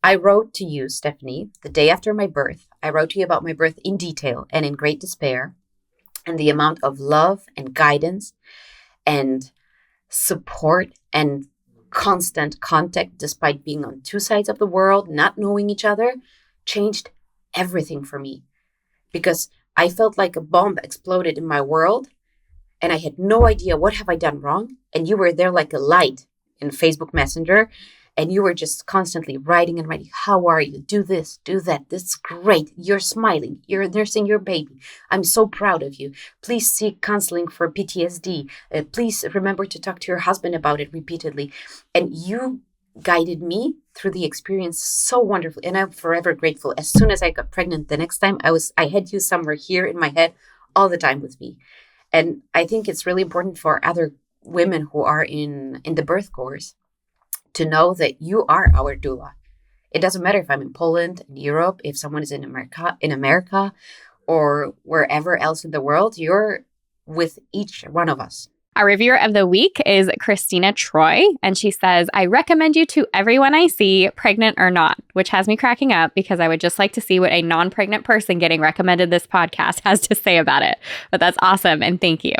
I wrote to you, Stephanie, the day after my birth. I wrote to you about my birth in detail and in great despair, and the amount of love and guidance and support and constant contact, despite being on two sides of the world, not knowing each other, changed everything for me, because I felt like a bomb exploded in my world and I had no idea what have I done wrong. And you were there like a light in Facebook Messenger. And you were just constantly writing and writing. How are you? Do this, do that. This is great. You're smiling. You're nursing your baby. I'm so proud of you. Please seek counseling for PTSD. Please remember to talk to your husband about it repeatedly. And you guided me through the experience so wonderfully. And I'm forever grateful. As soon as I got pregnant, the next time I had you somewhere here in my head all the time with me. And I think it's really important for other women who are in the birth course to know that you are our doula. It doesn't matter if I'm in Poland, in Europe, if someone is in America, or wherever else in the world, you're with each one of us. Our reviewer of the week is Christina Troy, and she says, I recommend you to everyone I see, pregnant or not, which has me cracking up because I would just like to see what a non-pregnant person getting recommended this podcast has to say about it. But that's awesome, and thank you.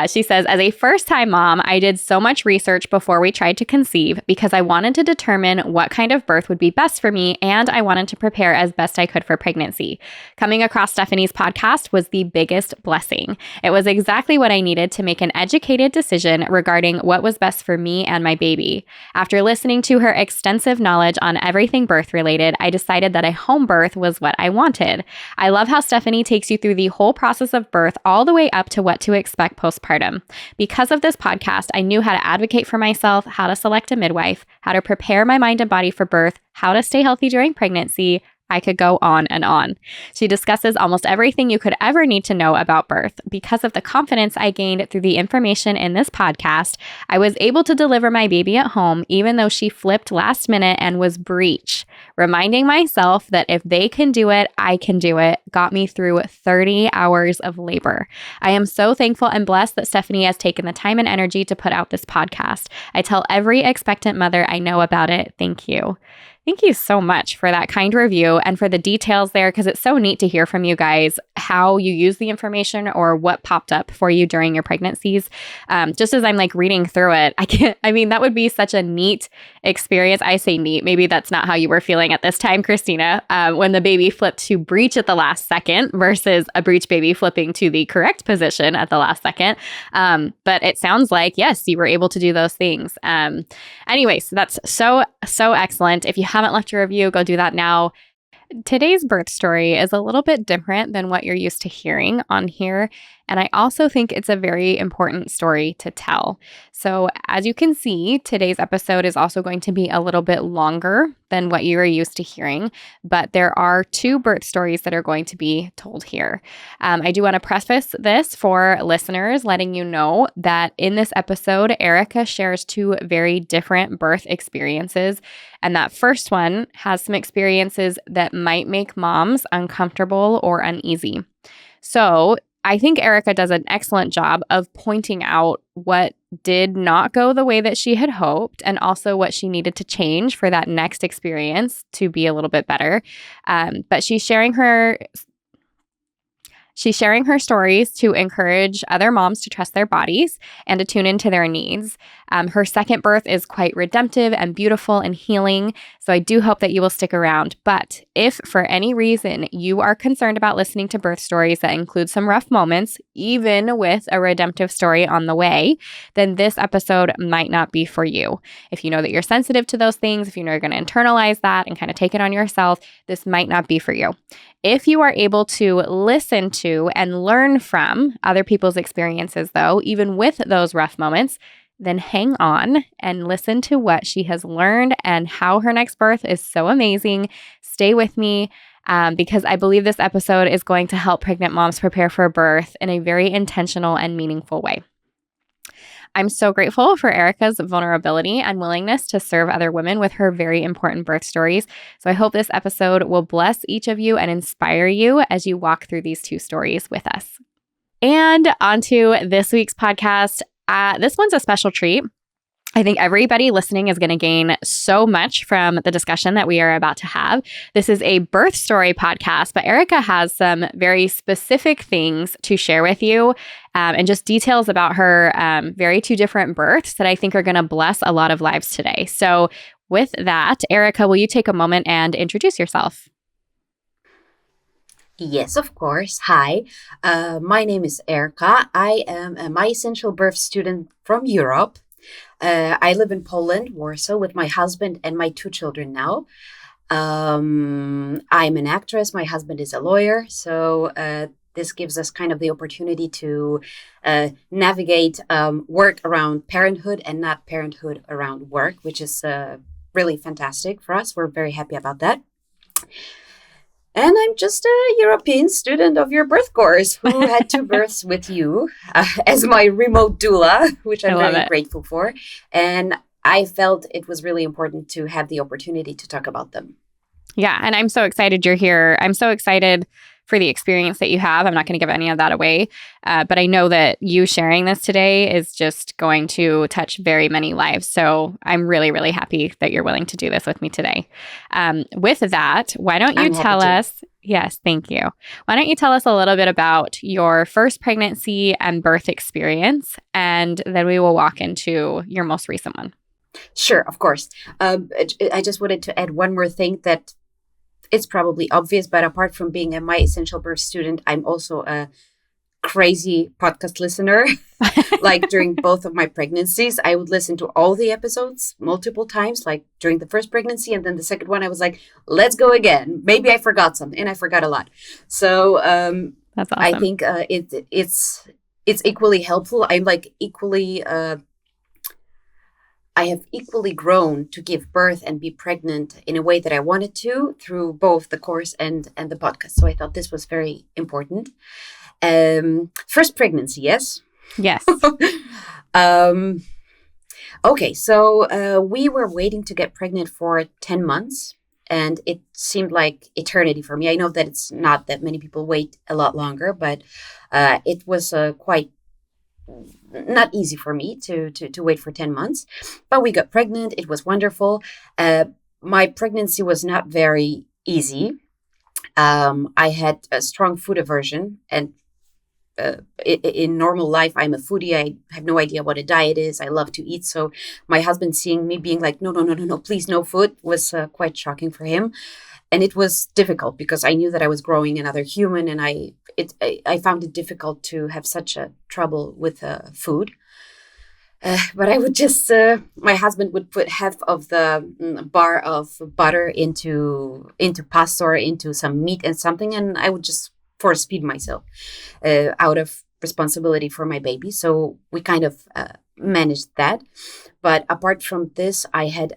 She says, as a first-time mom, I did so much research before we tried to conceive because I wanted to determine what kind of birth would be best for me, and I wanted to prepare as best I could for pregnancy. Coming across Stephanie's podcast was the biggest blessing. It was exactly what I needed to make an educated decision regarding what was best for me and my baby. After listening to her extensive knowledge on everything birth related, I decided that a home birth was what I wanted. I love how Stephanie takes you through the whole process of birth all the way up to what to expect postpartum. Because of this podcast, I knew how to advocate for myself, how to select a midwife, how to prepare my mind and body for birth, how to stay healthy during pregnancy. I could go on and on. She discusses almost everything you could ever need to know about birth. Because of the confidence I gained through the information in this podcast, I was able to deliver my baby at home, even though she flipped last minute and was breech. Reminding myself that if they can do it, I can do it got me through 30 hours of labor. I am so thankful and blessed that Stephanie has taken the time and energy to put out this podcast. I tell every expectant mother I know about it. Thank you. Thank you so much for that kind review and for the details there, because it's so neat to hear from you guys how you use the information or what popped up for you during your pregnancies. Just as I'm like reading through it, that would be such a neat experience. I say neat, maybe that's not how you were feeling at this time, Christina, when the baby flipped to breech at the last second versus a breech baby flipping to the correct position at the last second. But it sounds like, yes, you were able to do those things. Anyways, that's so excellent. If you haven't left your review, go do that now. Today's birth story is a little bit different than what you're used to hearing on here. And I also think it's a very important story to tell. So as you can see, today's episode is also going to be a little bit longer than what you are used to hearing, but there are two birth stories that are going to be told here. I do want to preface this for listeners, letting you know that in this episode, Erika shares two very different birth experiences. And that first one has some experiences that might make moms uncomfortable or uneasy. So I think Erika does an excellent job of pointing out what did not go the way that she had hoped and also what she needed to change for that next experience to be a little bit better. But she's sharing her stories to encourage other moms to trust their bodies and to tune into their needs. Her second birth is quite redemptive and beautiful and healing, so I do hope that you will stick around. But if for any reason you are concerned about listening to birth stories that include some rough moments, even with a redemptive story on the way, then this episode might not be for you. If you know that you're sensitive to those things, if you know you're going to internalize that and kind of take it on yourself, this might not be for you. If you are able to listen to and learn from other people's experiences, though, even with those rough moments, then hang on and listen to what she has learned and how her next birth is so amazing. Stay with me because I believe this episode is going to help pregnant moms prepare for birth in a very intentional and meaningful way. I'm so grateful for Erika's vulnerability and willingness to serve other women with her very important birth stories. So I hope this episode will bless each of you and inspire you as you walk through these two stories with us. And on to this week's podcast. This one's a special treat. I think everybody listening is going to gain so much from the discussion that we are about to have. This is a birth story podcast, but Erika has some very specific things to share with you and just details about her very two different births that I think are going to bless a lot of lives today. So with that, Erika, will you take a moment and introduce yourself? Yes, of course. Hi, my name is Erika. I am a My Essential Birth student from Europe. I live in Poland, Warsaw, with my husband and my 2 children now. I'm an actress. My husband is a lawyer. So this gives us kind of the opportunity to navigate work around parenthood and not parenthood around work, which is really fantastic for us. We're very happy about that. And I'm just a European student of your birth course who had 2 births with you as my remote doula, which I'm very grateful for. And I felt it was really important to have the opportunity to talk about them. Yeah, and I'm so excited you're here. I'm so excited for the experience that you have. I'm not going to give any of that away, but I know that you sharing this today is just going to touch very many lives. So I'm really, really happy that you're willing to do this with me today. With that, why don't you tell us? Yes, thank you. Why don't you tell us a little bit about your first pregnancy and birth experience, and then we will walk into your most recent one. Sure, of course. I just wanted to add one more thing that it's probably obvious, but apart from being a My Essential Birth student, I'm also a crazy podcast listener. Like during both of my pregnancies, I would listen to all the episodes multiple times, like during the first pregnancy. And then the second one, I was like, let's go again. Maybe I forgot something, and I forgot a lot. So that's awesome. I think it's equally helpful. I'm like equally... I have equally grown to give birth and be pregnant in a way that I wanted to through both the course and the podcast. So I thought this was very important. First pregnancy, yes? Yes. Okay, so we were waiting to get pregnant for 10 months. And it seemed like eternity for me. I know that it's not that many people wait a lot longer, but it was quite not easy for me to wait for 10 months, but we got pregnant. It was wonderful. My pregnancy was not very easy. I had a strong food aversion, and in normal life, I'm a foodie. I have no idea what a diet is. I love to eat. So my husband seeing me being like, no, please, no food was quite shocking for him. And it was difficult because I knew that I was growing another human, and I found it difficult to have such a trouble with food. But I would just, my husband would put half of the bar of butter into pasta or into some meat and something, and I would just force feed myself out of responsibility for my baby. So we kind of managed that. But apart from this, I had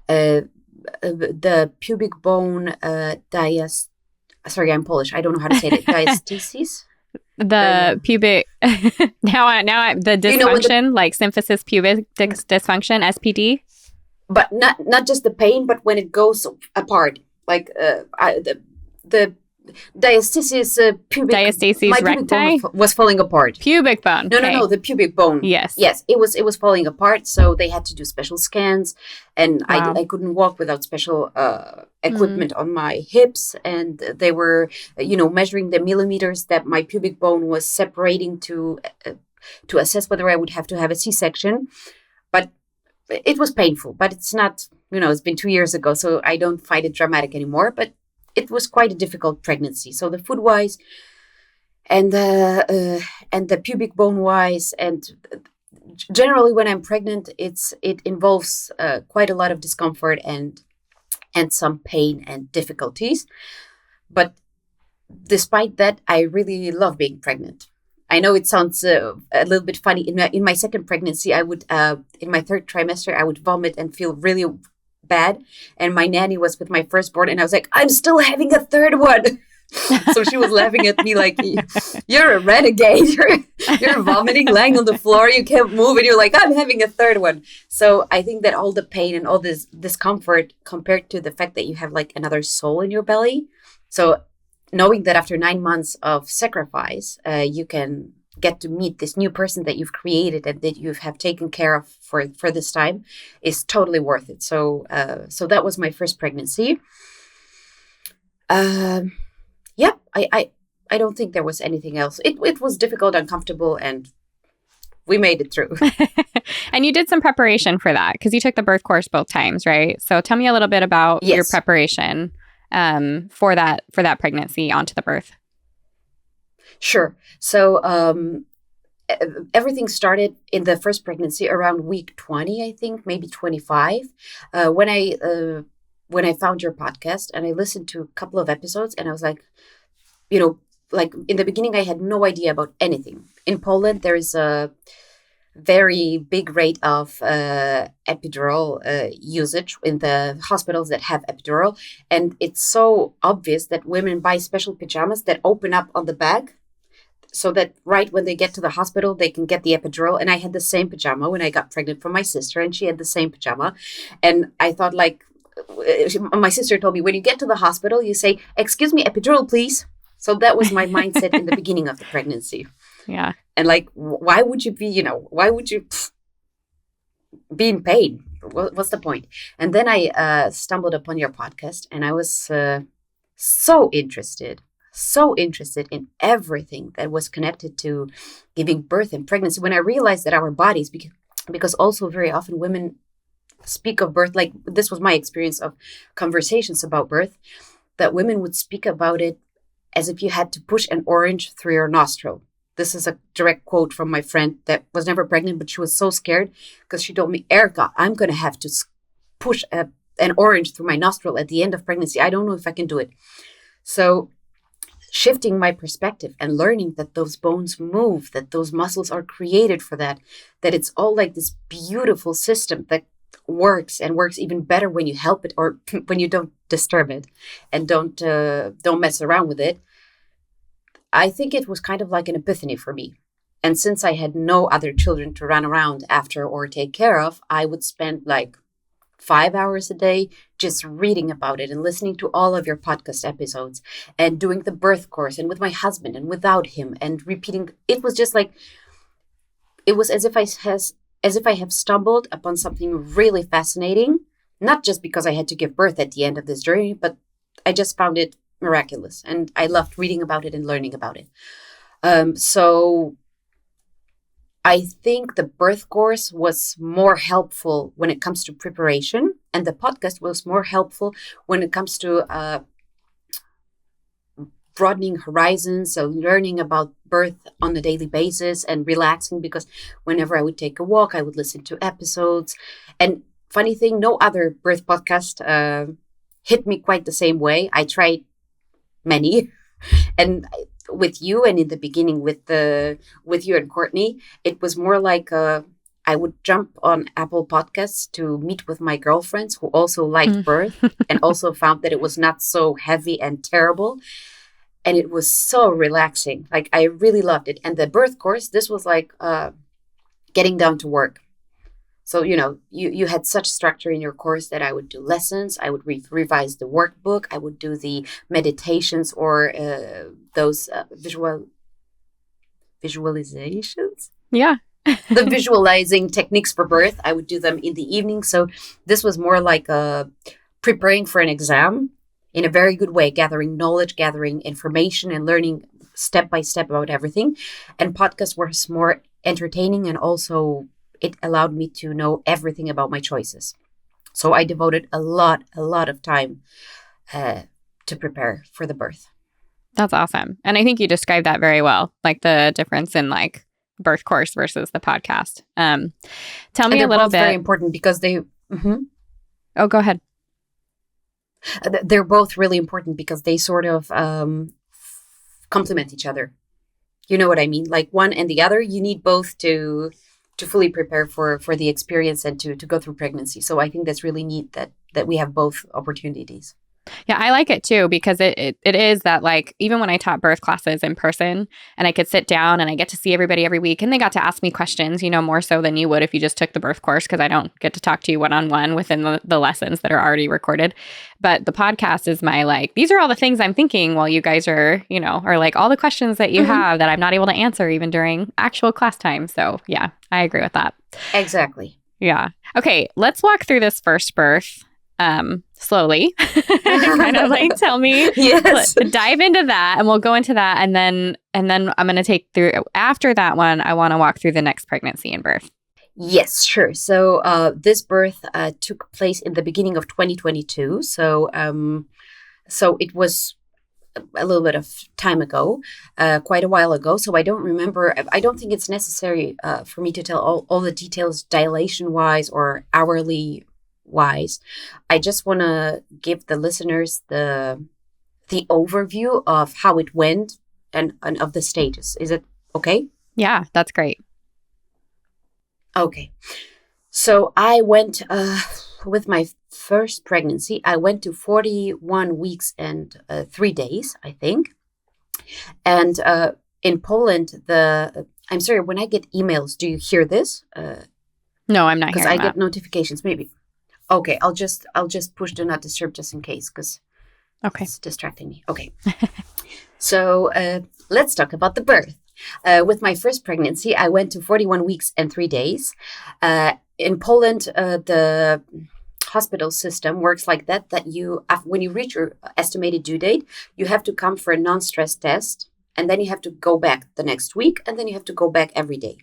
the pubic bone sorry, I'm Polish. I don't know how to say it. Diastasis. The pubic now the dysfunction, like symphysis pubic dysfunction, SPD. But not just the pain, but when it goes apart, like the diastasis pubic. Diastasis my recti pubic bone was falling apart. Pubic bone. No, the pubic bone. Yes, it was falling apart. So they had to do special scans, and wow. I couldn't walk without special equipment on my hips, and they were measuring the millimeters that my pubic bone was separating to assess whether I would have to have a C-section. But it was painful. But it's not. It's been 2 years ago, so I don't find it dramatic anymore. But it was quite a difficult pregnancy. So the food-wise, and the pubic bone-wise, and generally when I'm pregnant, it involves quite a lot of discomfort and some pain and difficulties. But despite that, I really love being pregnant. I know it sounds a little bit funny. In my second pregnancy, I would in my third trimester, I would vomit and feel really bad, and my nanny was with my firstborn, and I was like, I'm still having a third one. So she was laughing at me like, you're a renegade, you're vomiting, lying on the floor, you can't move, and you're like, I'm having a third one. So I think that all the pain and all this discomfort compared to the fact that you have like another soul in your belly, so knowing that after 9 months of sacrifice, you can get to meet this new person that you've created and that you have taken care of for this time is totally worth it. So so that was my first pregnancy. Yeah, I don't think there was anything else. It was difficult, uncomfortable, and we made it through. And you did some preparation for that because you took the birth course both times, right? So tell me a little bit about your Yes. preparation for that pregnancy onto the birth. Sure. So everything started in the first pregnancy around week 20, I think, maybe 25, when I found your podcast and I listened to a couple of episodes, and I was like, like in the beginning, I had no idea about anything. In Poland, there is a very big rate of epidural usage in the hospitals that have epidural. And it's so obvious that women buy special pajamas that open up on the back so that right when they get to the hospital, they can get the epidural. And I had the same pajama when I got pregnant for my sister, and she had the same pajama. And I thought, like, my sister told me, when you get to the hospital, you say, "Excuse me, epidural, please." So that was my mindset in the beginning of the pregnancy. Yeah. And like, why would you be, why would you be in pain? What's the point? And then I stumbled upon your podcast, and I was so interested in everything that was connected to giving birth and pregnancy. When I realized that our bodies, because also very often women speak of birth, like this was my experience of conversations about birth, that women would speak about it as if you had to push an orange through your nostril. This is a direct quote from my friend that was never pregnant, but she was so scared because she told me, "Erika, I'm going to have to push an orange through my nostril at the end of pregnancy. I don't know if I can do it." So shifting my perspective and learning that those bones move, that those muscles are created for that it's all like this beautiful system that works and works even better when you help it or when you don't disturb it and don't mess around with it. I think it was kind of like an epiphany for me. And since I had no other children to run around after or take care of, I would spend like 5 hours a day just reading about it and listening to all of your podcast episodes and doing the birth course and with my husband and without him and repeating. It was just like, it was as if I have stumbled upon something really fascinating, not just because I had to give birth at the end of this journey, but I just found it miraculous. And I loved reading about it and learning about it. So I think the birth course was more helpful when it comes to preparation, and the podcast was more helpful when it comes to broadening horizons, learning about birth on a daily basis and relaxing, because whenever I would take a walk, I would listen to episodes. And funny thing, no other birth podcast hit me quite the same way. I tried many, and with you, and in the beginning with you and Courtney, it was more like I would jump on Apple Podcasts to meet with my girlfriends who also liked birth and also found that it was not so heavy and terrible. And it was so relaxing. Like, I really loved it. And the birth course, this was like getting down to work. So, you had such structure in your course that I would do lessons. I would revise the workbook. I would do the meditations or those visualizations. Yeah. The visualizing techniques for birth. I would do them in the evening. So this was more like preparing for an exam in a very good way, gathering knowledge, gathering information, and learning step by step about everything. And podcast was more entertaining, and also it allowed me to know everything about my choices. So I devoted a lot of time to prepare for the birth. That's awesome. And I think you described that very well, like the difference in like birth course versus the podcast. Tell me a little bit. Very important because they... Mm-hmm. Oh, go ahead. They're both really important because they sort of complement each other. You know what I mean? Like one and the other, you need both to fully prepare for the experience and to go through pregnancy. So I think that's really neat that we have both opportunities. Yeah, I like it too because it is that like even when I taught birth classes in person and I could sit down and I get to see everybody every week and they got to ask me questions, more so than you would if you just took the birth course because I don't get to talk to you one-on-one within the lessons that are already recorded. But the podcast is my like, these are all the things I'm thinking while you guys are, or like all the questions that you have that I'm not able to answer even during actual class time. So yeah, I agree with that. Exactly. Yeah. Okay, let's walk through this first birth slowly. Kind of like tell me, Yes. dive into that and we'll go into that and then I'm going to take through after that one. I want to walk through the next pregnancy and birth. Yes, sure. So this birth took place in the beginning of 2022. So it was a little bit of time ago, quite a while ago. So I don't remember. I don't think it's necessary for me to tell all the details dilation-wise or hourly-wise. I just want to give the listeners the overview of how it went and of the stages. Is it okay? Yeah, that's great. Okay. So I went with my first pregnancy. I went to 41 weeks and 3 days, I think. And in Poland, I'm sorry, when I get emails, do you hear this? No, I'm not hearing that. Because I get notifications, maybe. Okay, I'll just push do not disturb just in case, because it's distracting me. Okay. So let's talk about the birth. With my first pregnancy, I went to 41 weeks and 3 days. In Poland, the hospital system works like that when you reach your estimated due date, you have to come for a non-stress test, and then you have to go back the next week, and then you have to go back every day.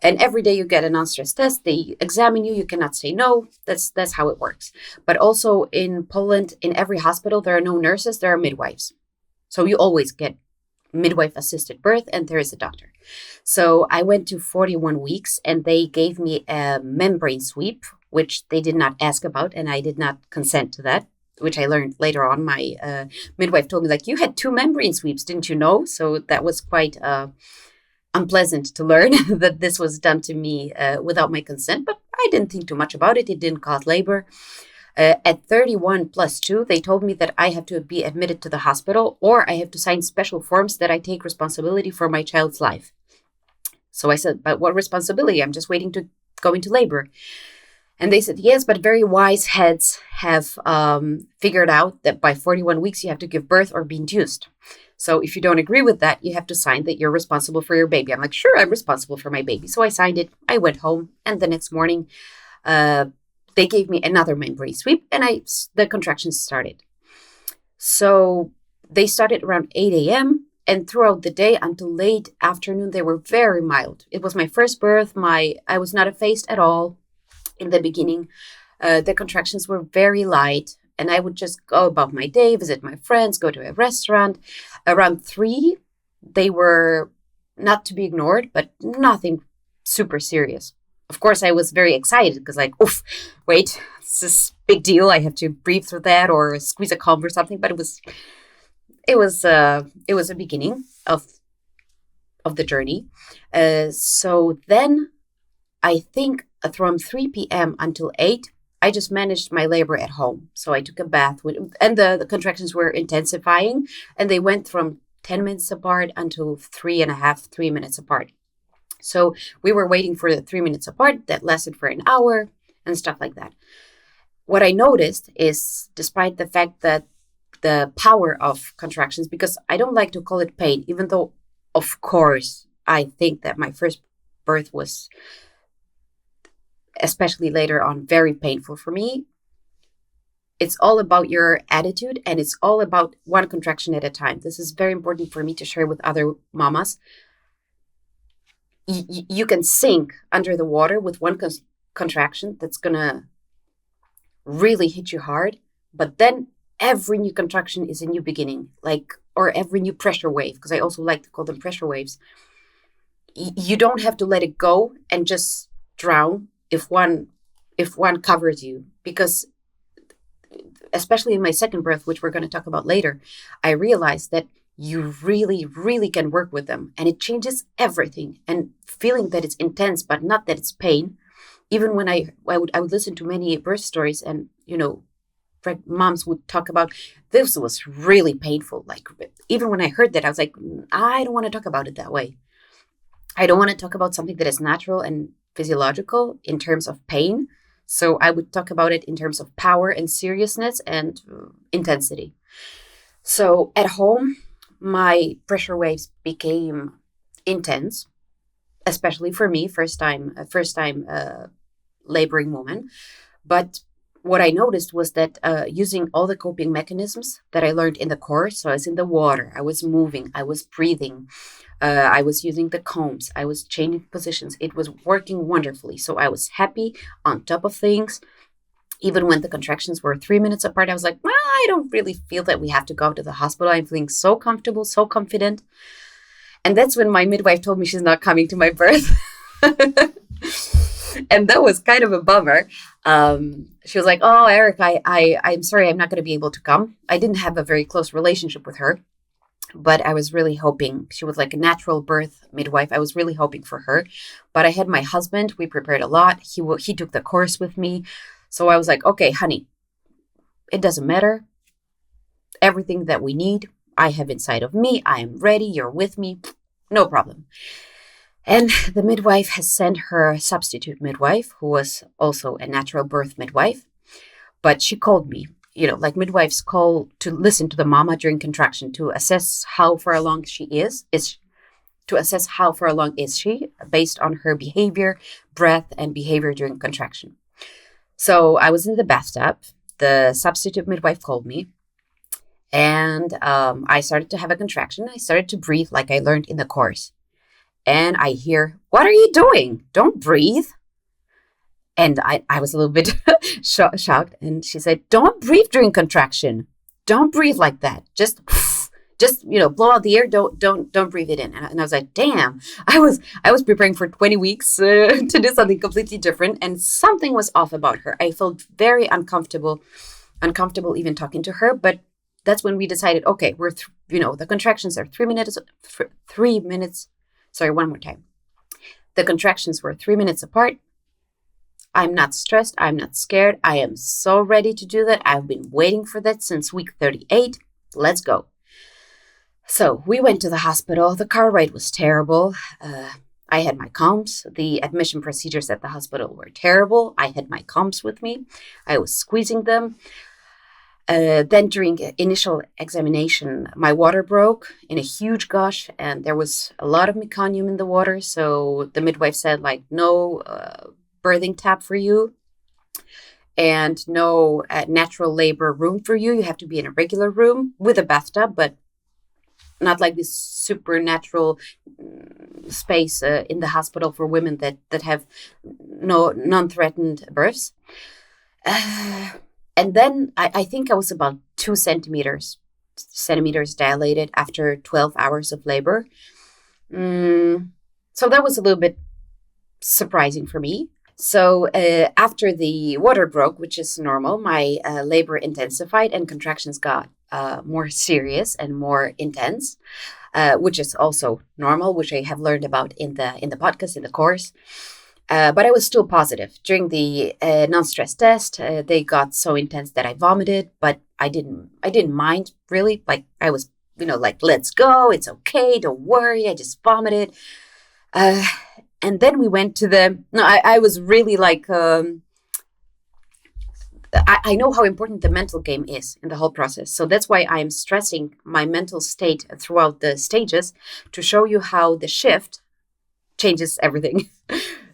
And every day you get a non-stress test, they examine you, you cannot say no. That's how it works. But also in Poland, in every hospital, there are no nurses, there are midwives. So you always get midwife-assisted birth, and there is a doctor. So I went to 41 weeks, and they gave me a membrane sweep, which they did not ask about, and I did not consent to that, which I learned later on. My midwife told me, like, you had 2 membrane sweeps, didn't you know? So that was quite unpleasant to learn that this was done to me without my consent, but I didn't think too much about it. It didn't cause labor. At 31 plus 2, they told me that I have to be admitted to the hospital or I have to sign special forms that I take responsibility for my child's life. So I said, but what responsibility? I'm just waiting to go into labor. And they said, yes, but very wise heads have figured out that by 41 weeks, you have to give birth or be induced. So if you don't agree with that, you have to sign that you're responsible for your baby. I'm like, sure, I'm responsible for my baby. So I signed it. I went home. And the next morning, they gave me another membrane sweep and the contractions started. So they started around 8 a.m. And throughout the day until late afternoon, they were very mild. It was my first birth. I was not effaced at all in the beginning. The contractions were very light. And I would just go about my day, visit my friends, go to a restaurant. Around 3, they were not to be ignored, but nothing super serious. Of course, I was very excited because like, oof, wait, this is a big deal. I have to breathe through that or squeeze a comb or something. But it was a beginning of the journey. So then I think from 3 p.m. until 8, I just managed my labor at home. So I took a bath and the contractions were intensifying and they went from 10 minutes apart until 3 minutes apart. So we were waiting for the 3 minutes apart that lasted for an hour and stuff like that. What I noticed is, despite the fact that the power of contractions, because I don't like to call it pain, even though, of course, I think that my first birth was, especially later on, very painful for me. It's all about your attitude and it's all about one contraction at a time. This is very important for me to share with other mamas. You can sink under the water with one contraction that's going to really hit you hard. But then every new contraction is a new beginning, or every new pressure wave, because I also like to call them pressure waves. You don't have to let it go and just drown if one covers you, because especially in my second birth, which we're going to talk about later, I realized that you really, really can work with them and it changes everything. And feeling that it's intense, but not that it's pain. Even when I would listen to many birth stories and, moms would talk about. This was really painful. Like, even when I heard that, I was like, I don't want to talk about it that way. I don't want to talk about something that is natural and physiological in terms of pain. So I would talk about it in terms of power and seriousness and intensity. So at home, my pressure waves became intense, especially for me, first time laboring woman. But what I noticed was that using all the coping mechanisms that I learned in the course, so I was in the water, I was moving, I was breathing, I was using the combs, I was changing positions. It was working wonderfully. So I was happy, on top of things. Even when the contractions were 3 minutes apart, I was like, well, I don't really feel that we have to go to the hospital. I'm feeling so comfortable, so confident. And that's when my midwife told me she's not coming to my birth. And that was kind of a bummer. She was like, oh, Erika, I'm sorry, I'm not going to be able to come. I didn't have a very close relationship with her, but I was really hoping. She was like a natural birth midwife. I was really hoping for her. But I had my husband. We prepared a lot. He took the course with me. So I was like, okay, honey, it doesn't matter. Everything that we need, I have inside of me. I am ready. You're with me. No problem. And the midwife has sent her substitute midwife, who was also a natural birth midwife. But she called me, like midwives call to listen to the mama during contraction to assess how far along she is to assess how far along is she based on her behavior, breath, and behavior during contraction. So I was in the bathtub. The substitute midwife called me, and I started to have a contraction. I started to breathe like I learned in the course. And I hear, what are you doing? Don't breathe. And I was a little bit shocked. And she said, don't breathe during contraction. Don't breathe like that. Just blow out the air. Don't breathe it in. And I was like, damn, I was preparing for 20 weeks to do something completely different. And something was off about her. I felt very uncomfortable even talking to her. But that's when we decided, okay, the contractions are 3 minutes. 3 minutes. Sorry, one more time. The contractions were 3 minutes apart. I'm not stressed. I'm not scared. I am so ready to do that. I've been waiting for that since week 38. Let's go. So we went to the hospital. The car ride was terrible. I had my comps. The admission procedures at the hospital were terrible. I had my comps with me. I was squeezing them. Then during initial examination, my water broke in a huge gush, and there was a lot of meconium in the water. So the midwife said, no birthing tap for you and no natural labor room for you. You have to be in a regular room with a bathtub, but not like this supernatural space in the hospital for women that have no non-threatened births. And then I think I was about 2 centimeters dilated after 12 hours of labor. So that was a little bit surprising for me. So after the water broke, which is normal, my labor intensified and contractions got more serious and more intense, which is also normal, which I have learned about in the podcast, in the course. But I was still positive. During the non-stress test, they got so intense that I vomited, but I didn't mind really. Like I was, let's go. It's okay. Don't worry. I just vomited. And then we went to I was really like, I know how important the mental game is in the whole process. So that's why I'm stressing my mental state throughout the stages to show you how the shift changes everything.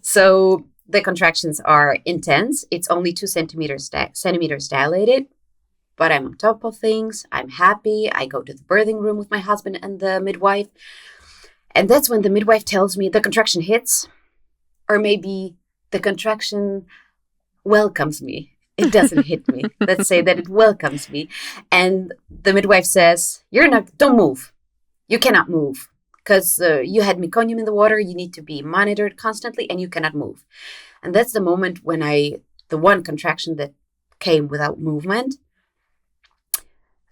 So the contractions are intense. It's only 2 centimeters dilated, but I'm on top of things. I'm happy. I go to the birthing room with my husband and the midwife. And that's when the midwife tells me the contraction hits, or maybe the contraction welcomes me. It doesn't hit me. Let's say that it welcomes me. And the midwife says, don't move. You cannot move. Because you had meconium in the water, you need to be monitored constantly, and you cannot move. And that's the moment when the one contraction that came without movement,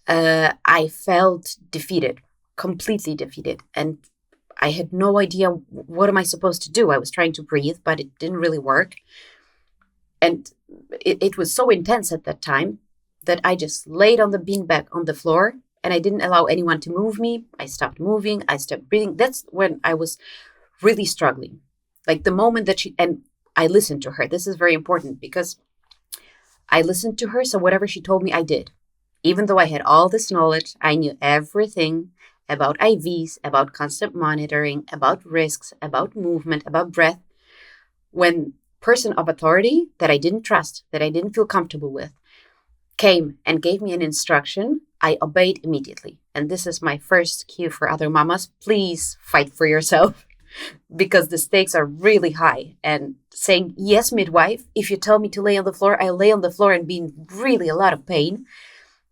I felt defeated, completely defeated. And I had no idea, what am I supposed to do? I was trying to breathe, but it didn't really work. And it was so intense at that time that I just laid on the beanbag on the floor and I didn't allow anyone to move me. I stopped moving. I stopped breathing. That's when I was really struggling. Like the moment that and I listened to her. This is very important because I listened to her. So whatever she told me, I did. Even though I had all this knowledge, I knew everything about IVs, about constant monitoring, about risks, about movement, about breath. When person of authority that I didn't trust, that I didn't feel comfortable with, came and gave me an instruction, I obeyed immediately. And this is my first cue for other mamas. Please fight for yourself because the stakes are really high. And saying, yes, midwife, if you tell me to lay on the floor, I'll lay on the floor and be in really a lot of pain,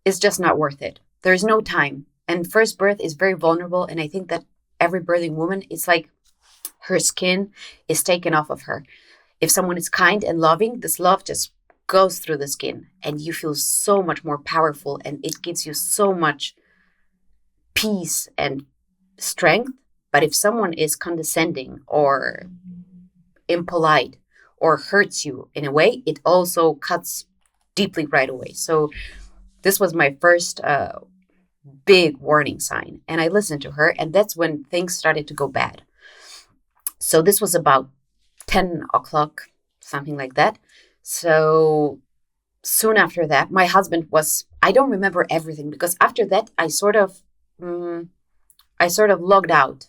is just not worth it. There's no time. And first birth is very vulnerable. And I think that every birthing woman, it's like her skin is taken off of her. If someone is kind and loving, this love just goes through the skin and you feel so much more powerful and it gives you so much peace and strength. But if someone is condescending or impolite or hurts you in a way, it also cuts deeply right away. So this was my first big warning sign. And I listened to her, and that's when things started to go bad. So this was about 10 o'clock, something like that. So soon after that, my husband was, I don't remember everything because after that, I sort of logged out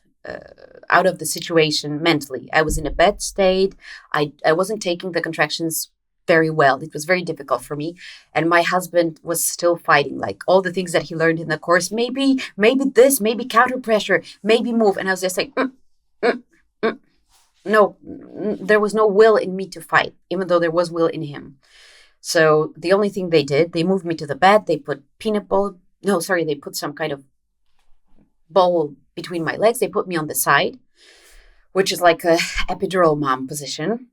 of the situation mentally. I was in a bad state. I wasn't taking the contractions very well. It was very difficult for me. And my husband was still fighting, like all the things that he learned in the course, maybe this, maybe counter pressure, maybe move. And I was just like, no, there was no will in me to fight, even though there was will in him. So the only thing they did, they moved me to the bed. They put they put some kind of bowl between my legs. They put me on the side, which is like a epidural mom position,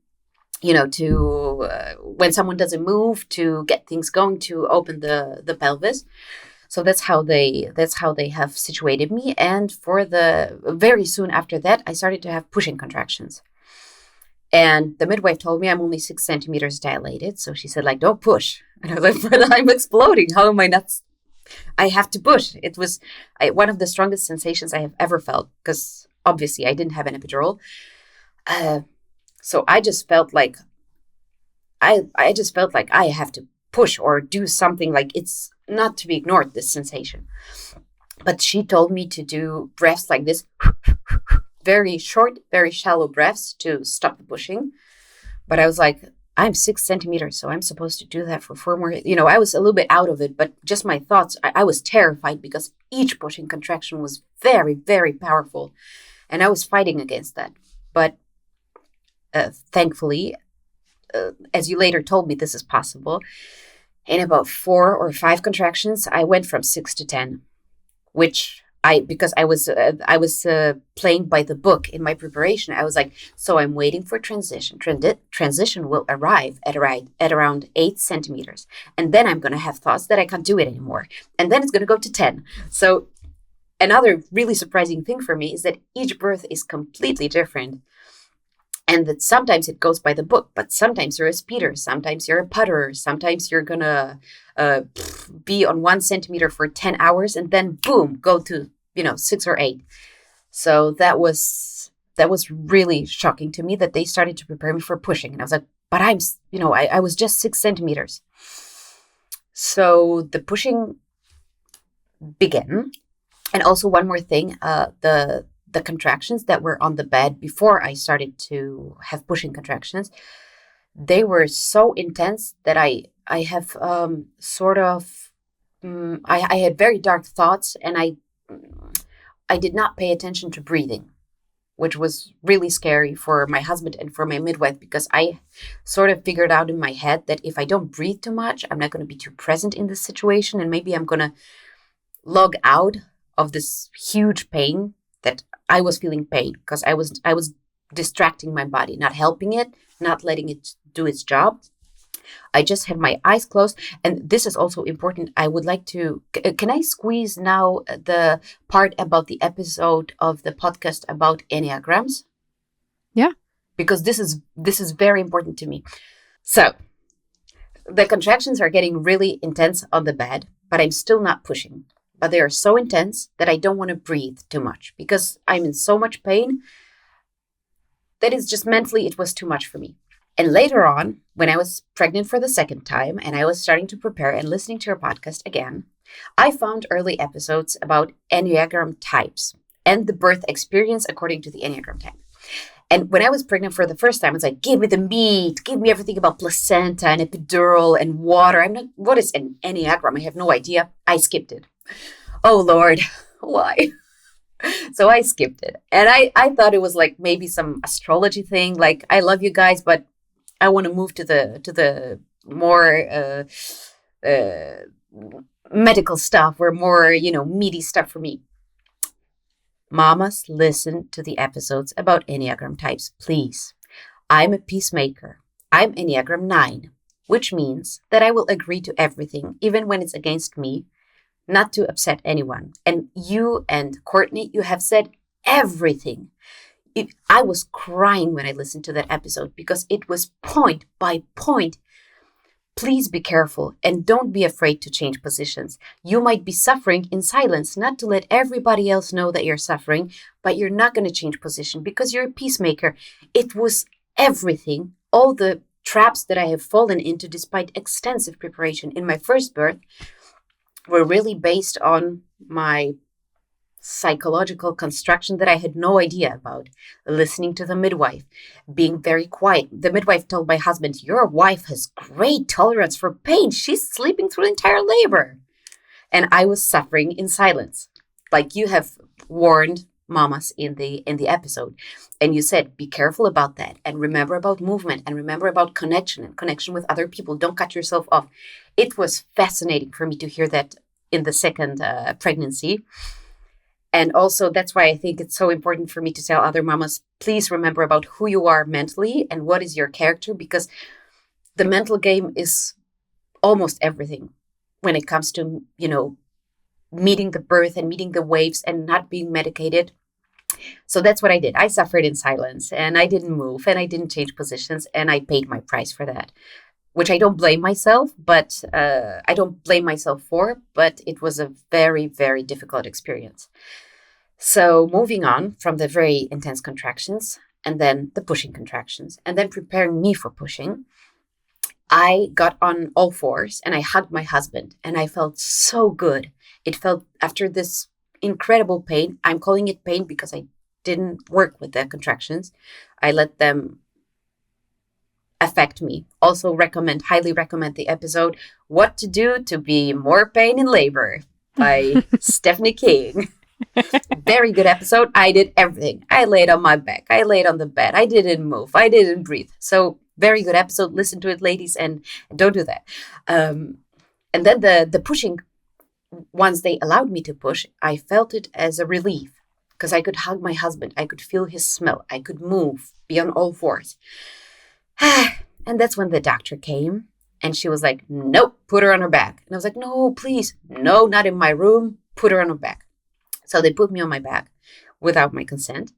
to when someone doesn't move, to get things going, to open the pelvis. So that's how they have situated me. And for the very soon after that, I started to have pushing contractions. And the midwife told me I'm only 6 centimeters dilated. So she said, like, don't push. And I was like, but I'm exploding. How am I not? I have to push. It was one of the strongest sensations I have ever felt because obviously I didn't have an epidural. So I just felt like I have to push or do something. Like it's not to be ignored, this sensation. But she told me to do breaths like this, very short, very shallow breaths to stop the pushing. But I was like, I'm 6 centimeters, so I'm supposed to do that for 4 more. I was a little bit out of it, but just my thoughts, I was terrified because each pushing contraction was very, very powerful. And I was fighting against that. But thankfully, as you later told me, this is possible. In about 4 or 5 contractions, I went from 6 to 10, which because I was playing by the book in my preparation. I was like, so I'm waiting for transition. Transition will arrive at around 8 centimeters. And then I'm going to have thoughts that I can't do it anymore. And then it's going to go to 10. So another really surprising thing for me is that each birth is completely different. And that sometimes it goes by the book, but sometimes you're a speeder, sometimes you're a putterer, sometimes you're going to be on 1 centimeter for 10 hours and then boom, go to, 6 or 8. So that was really shocking to me that they started to prepare me for pushing. And I was like, but I was just 6 centimeters. So the pushing began. And also one more thing, the contractions that were on the bed before I started to have pushing contractions, they were so intense that I have I had very dark thoughts, and I did not pay attention to breathing, which was really scary for my husband and for my midwife, because I sort of figured out in my head that if I don't breathe too much, I'm not going to be too present in this situation, and maybe I'm going to log out of this huge pain that I was feeling pain because I was distracting my body, not helping it, not letting it do its job. I just had my eyes closed. And this is also important. I would like to, can I squeeze now the part about the episode of the podcast about Enneagrams? Yeah. Because this is very important to me. So The contractions are getting really intense on the bed, but I'm still not pushing. But they are so intense that I don't want to breathe too much because I'm in so much pain that it's just mentally, it was too much for me. And later on, when I was pregnant for the second time and I was starting to prepare and listening to your podcast again, I found early episodes about Enneagram types and the birth experience according to the Enneagram type. And when I was pregnant for the first time, it's like, give me the meat, give me everything about placenta and epidural and water. I'm not, what is an Enneagram? I have no idea. I skipped it. Oh, Lord, why? So I skipped it. And I thought it was like maybe some astrology thing. Like, I love you guys, but I want to move to the more medical stuff or more, meaty stuff for me. Mamas, listen to the episodes about Enneagram types, please. I'm a peacemaker. I'm Enneagram 9, which means that I will agree to everything, even when it's against me, not to upset anyone. And you and Courtney, you have said everything. I was crying when I listened to that episode because it was point by point. Please be careful and don't be afraid to change positions. You might be suffering in silence, not to let everybody else know that you're suffering, but you're not going to change position because you're a peacemaker. It was everything, all the traps that I have fallen into despite extensive preparation in my first birth were really based on my psychological construction that I had no idea about. Listening to the midwife, being very quiet. The midwife told my husband, your wife has great tolerance for pain. She's sleeping through the entire labor. And I was suffering in silence. Like you have warned mamas in the episode. And you said, be careful about that. And remember about movement. And remember about connection and connection with other people. Don't cut yourself off. It was fascinating for me to hear that in the second pregnancy. And also, that's why I think it's so important for me to tell other mamas, please remember about who you are mentally and what is your character, because the mental game is almost everything when it comes to, meeting the birth and meeting the waves and not being medicated. So that's what I did. I suffered in silence and I didn't move and I didn't change positions and I paid my price for that, which I don't blame myself, but I don't blame myself for, but it was a very, very difficult experience. So moving on from the very intense contractions and then the pushing contractions and then preparing me for pushing, I got on all fours and I hugged my husband and I felt so good. It felt after this incredible pain. I'm calling it pain because I didn't work with the contractions. I let them affect me. Also highly recommend the episode, What to Do to Be More Pain in Labor by Stephanie King. Very good episode. I did everything. I laid on my back. I laid on the bed. I didn't move. I didn't breathe. So very good episode. Listen to it, ladies, and don't do that. And then the pushing, once they allowed me to push, I felt it as a relief because I could hug my husband. I could feel his smell. I could move, be on all fours. And that's when the doctor came and she was like, nope, put her on her back. And I was like, no, please. No, not in my room. Put her on her back. So they put me on my back without my consent.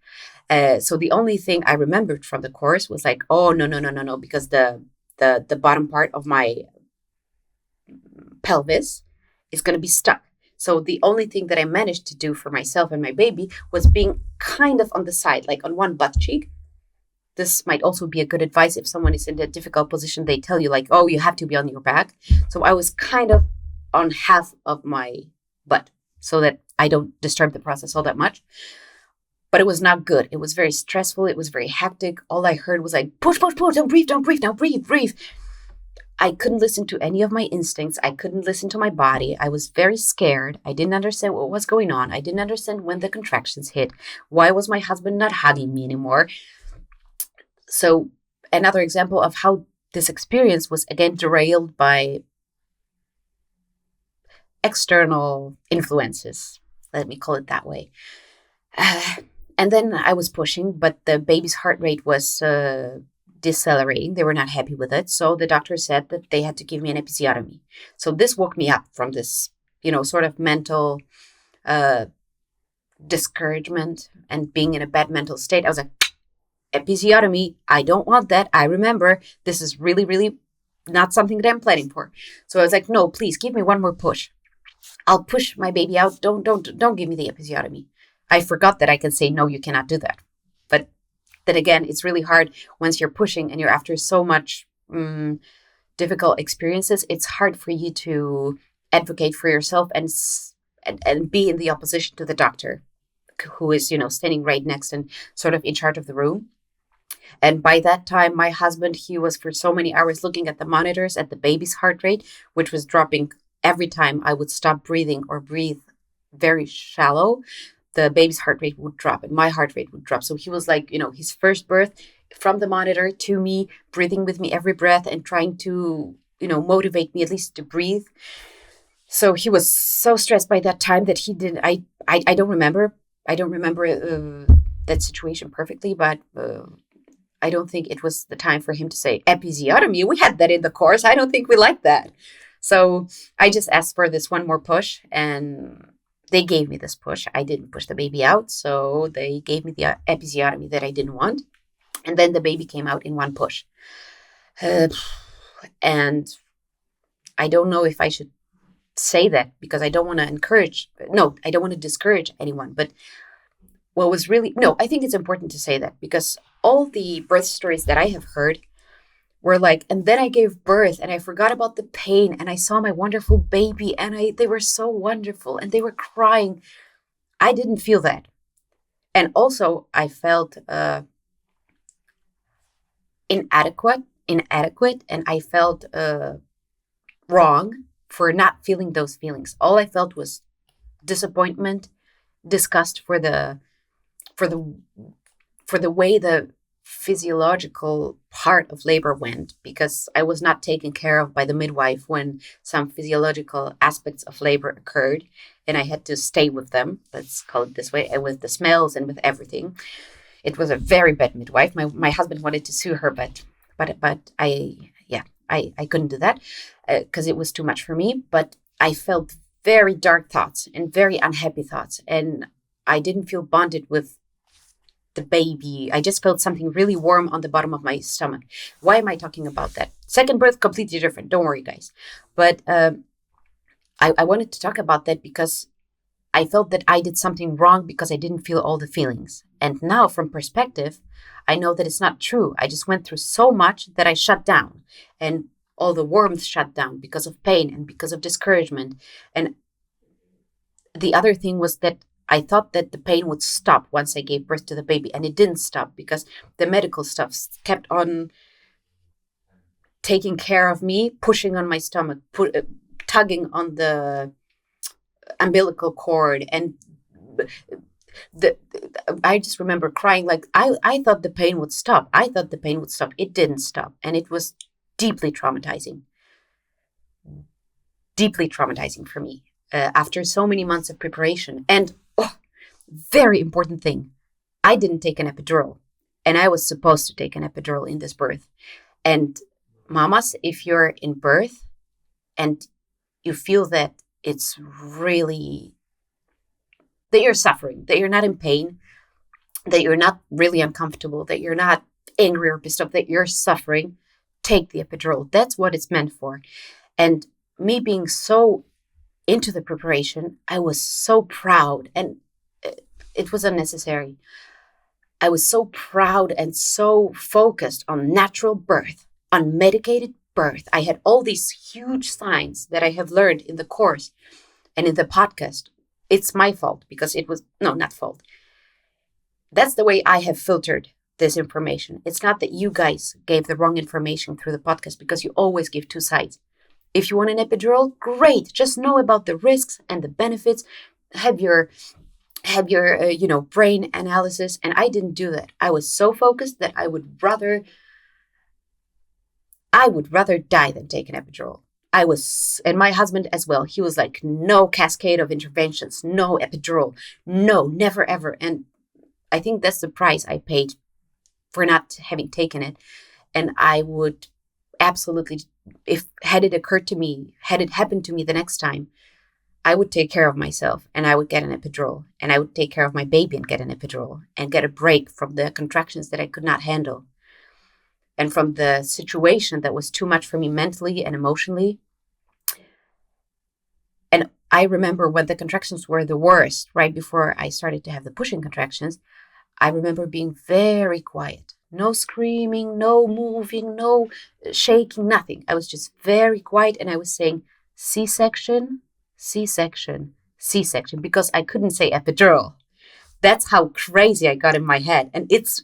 So the only thing I remembered from the course was like, oh, no, because the bottom part of my pelvis is going to be stuck. So the only thing that I managed to do for myself and my baby was being kind of on the side, like on one butt cheek. This might also be a good advice if someone is in a difficult position. They tell you like, oh, you have to be on your back. So I was kind of on half of my butt so that I don't disturb the process all that much. But it was not good. It was very stressful. It was very hectic. All I heard was like, push, don't breathe, now breathe. I couldn't listen to any of my instincts. I couldn't listen to my body. I was very scared. I didn't understand what was going on. I didn't understand when the contractions hit. Why was my husband not hugging me anymore? So another example of how this experience was again derailed by external influences. Let me call it that way. And then I was pushing, but the baby's heart rate was decelerating. They were not happy with it. So the doctor said that they had to give me an episiotomy. So this woke me up from this, sort of mental discouragement and being in a bad mental state. I was like, episiotomy, I don't want that. I remember this is really, really not something that I'm planning for. So I was like, no, please give me one more push. I'll push my baby out. Don't give me the episiotomy. I forgot that I can say, no, you cannot do that. But then again, it's really hard once you're pushing and you're after so much difficult experiences. It's hard for you to advocate for yourself and be in the opposition to the doctor who is, standing right next and sort of in charge of the room. And by that time, my husband, he was for so many hours looking at the monitors at the baby's heart rate, which was dropping every time I would stop breathing or breathe very shallow. The baby's heart rate would drop and my heart rate would drop. So he was like, his first birth from the monitor to me, breathing with me every breath and trying to, motivate me at least to breathe. So he was so stressed by that time that he did. I don't remember. I don't remember that situation perfectly, but I don't think it was the time for him to say episiotomy. We had that in the course. I don't think we liked that. So I just asked for this one more push, and they gave me this push. I didn't push the baby out, so they gave me the episiotomy that I didn't want. And then the baby came out in one push. And I don't know if I should say that because I don't want to discourage anyone. But what was really, no, I think it's important to say that because all the birth stories that I have heard were like, and then I gave birth and I forgot about the pain and I saw my wonderful baby and they were so wonderful and they were crying. I didn't feel that. And also I felt inadequate, and I felt wrong for not feeling those feelings. All I felt was disappointment, disgust for the way the physiological part of labor went, because I was not taken care of by the midwife when some physiological aspects of labor occurred, and I had to stay with them, let's call it this way, and with the smells and with everything. It was a very bad midwife. My husband wanted to sue her, but I couldn't do that because it was too much for me. But I felt very dark thoughts and very unhappy thoughts, and I didn't feel bonded with the baby. I just felt something really warm on the bottom of my stomach. Why am I talking about that? Second birth, completely different. Don't worry, guys. But I wanted to talk about that because I felt that I did something wrong because I didn't feel all the feelings. And now from perspective, I know that it's not true. I just went through so much that I shut down, and all the warmth shut down because of pain and because of discouragement. And the other thing was that I thought that the pain would stop once I gave birth to the baby, and it didn't stop because the medical stuff kept on taking care of me, pushing on my stomach, tugging on the umbilical cord, and I just remember crying like I thought the pain would stop. It didn't stop, and it was deeply traumatizing for me after so many months of preparation. And very important thing, I didn't take an epidural, and I was supposed to take an epidural in this birth. And mamas, if you're in birth and you feel that it's really, that you're suffering, that you're not in pain, that you're not really uncomfortable, that you're not angry or pissed off, that you're suffering, take the epidural. That's what it's meant for. And me being so into the preparation, I was so proud, and it was unnecessary. I was so proud and so focused on natural birth, unmedicated birth. I had all these huge signs that I have learned in the course and in the podcast. It's my fault because it was, no, not fault. That's the way I have filtered this information. It's not that you guys gave the wrong information through the podcast, because you always give two sides. If you want an epidural, great. Just know about the risks and the benefits. Have your brain analysis. And I didn't do that. I was so focused that I would rather die than take an epidural. And my husband as well, he was like, no cascade of interventions, no epidural, no, never ever. And I think that's the price I paid for not having taken it. And I would absolutely, had it happened to me the next time, I would take care of myself and I would get an epidural, and I would take care of my baby and get an epidural and get a break from the contractions that I could not handle. and from the situation that was too much for me mentally and emotionally. And I remember when the contractions were the worst, right before I started to have the pushing contractions, I remember being very quiet. No screaming, no moving, no shaking, nothing. I was just very quiet and I was saying C-section, C-section, C-section, because I couldn't say epidural. That's how crazy I got in my head. And it's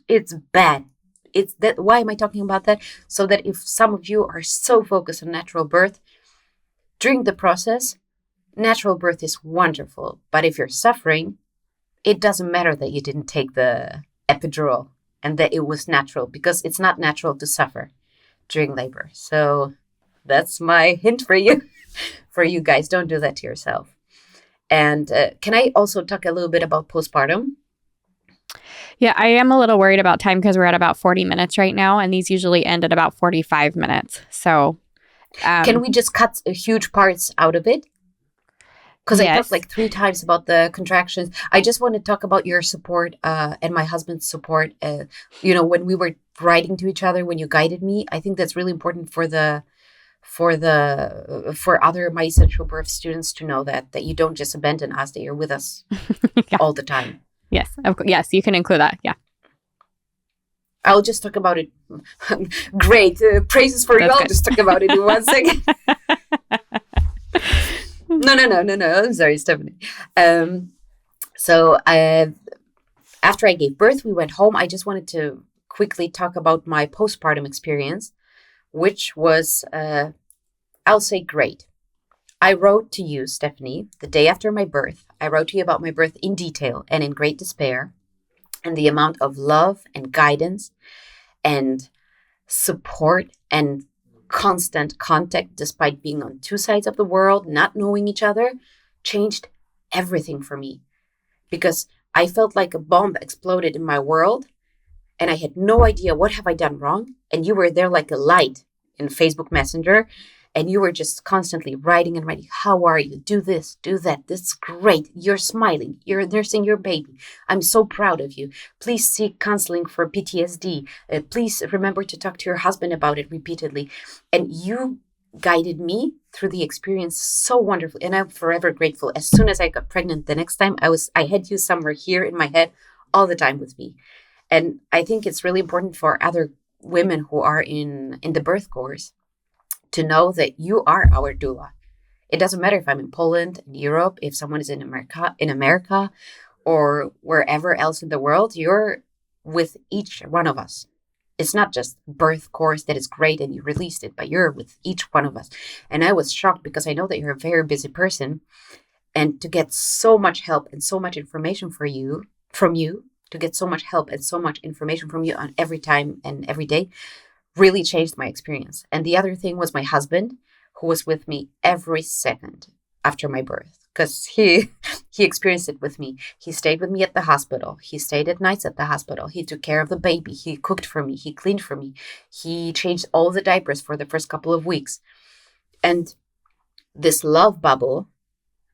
bad. It's that. Why am I talking about that? So that if some of you are so focused on natural birth, during the process, natural birth is wonderful. But if you're suffering, it doesn't matter that you didn't take the epidural and that it was natural, because it's not natural to suffer during labor. So that's my hint for you, for you guys. Don't do that to yourself. And can I also talk a little bit about postpartum? Yeah, I am a little worried about time because we're at about 40 minutes right now, and these usually end at about 45 minutes. So can we just cut huge parts out of it? Because I talked yes. like 3 times about the contractions. I just want to talk about your support and my husband's support. When we were writing to each other, when you guided me, I think that's really important for other my essential birth students to know that you don't just abandon us, that you're with us Yeah. all the time. Yes. Yes, you can include that. Yeah. I'll just talk about it. Great. Praises for you. That's I'll good. just talk about it in 1 second. No. I'm sorry, Stephanie. So after I gave birth, we went home. I just wanted to quickly talk about my postpartum experience, which was, I'll say, great. I wrote to you, Stephanie, the day after my birth. I wrote to you about my birth in detail and in great despair, and the amount of love and guidance and support and constant contact, despite being on 2 sides of the world, not knowing each other, changed everything for me. Because I felt like a bomb exploded in my world, and I had no idea what have I done wrong. And you were there like a light in Facebook Messenger, and you were just constantly writing and writing. How are you? Do this, do that. This is great. You're smiling. You're nursing your baby. I'm so proud of you. Please seek counseling for PTSD. Please remember to talk to your husband about it repeatedly. And you guided me through the experience so wonderfully. And I'm forever grateful. As soon as I got pregnant, the next time I had you somewhere here in my head all the time with me. And I think it's really important for other women who are in the birth course to know that you are our doula. It doesn't matter if I'm in Poland, in Europe, if someone is in America, or wherever else in the world, you're with each one of us. It's not just birth course that is great and you released it, but you're with each one of us. And I was shocked because I know that you're a very busy person, and to get so much help and so much information from you, to get so much help and so much information from you on every time and every day, really changed my experience. And the other thing was my husband, who was with me every second after my birth, because he experienced it with me. He stayed with me at the hospital. He stayed at nights at the hospital. He took care of the baby. He cooked for me. He cleaned for me. He changed all the diapers for the first couple of weeks. And this love bubble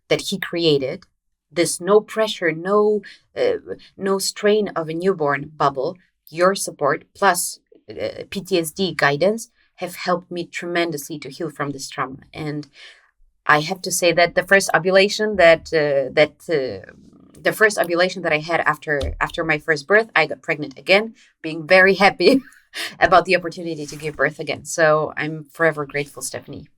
that he created, this no pressure, no strain of a newborn bubble, your support plus PTSD guidance have helped me tremendously to heal from this trauma. And I have to say that the first ovulation that I had after my first birth, I got pregnant again, being very happy about the opportunity to give birth again. So I'm forever grateful, Stephanie.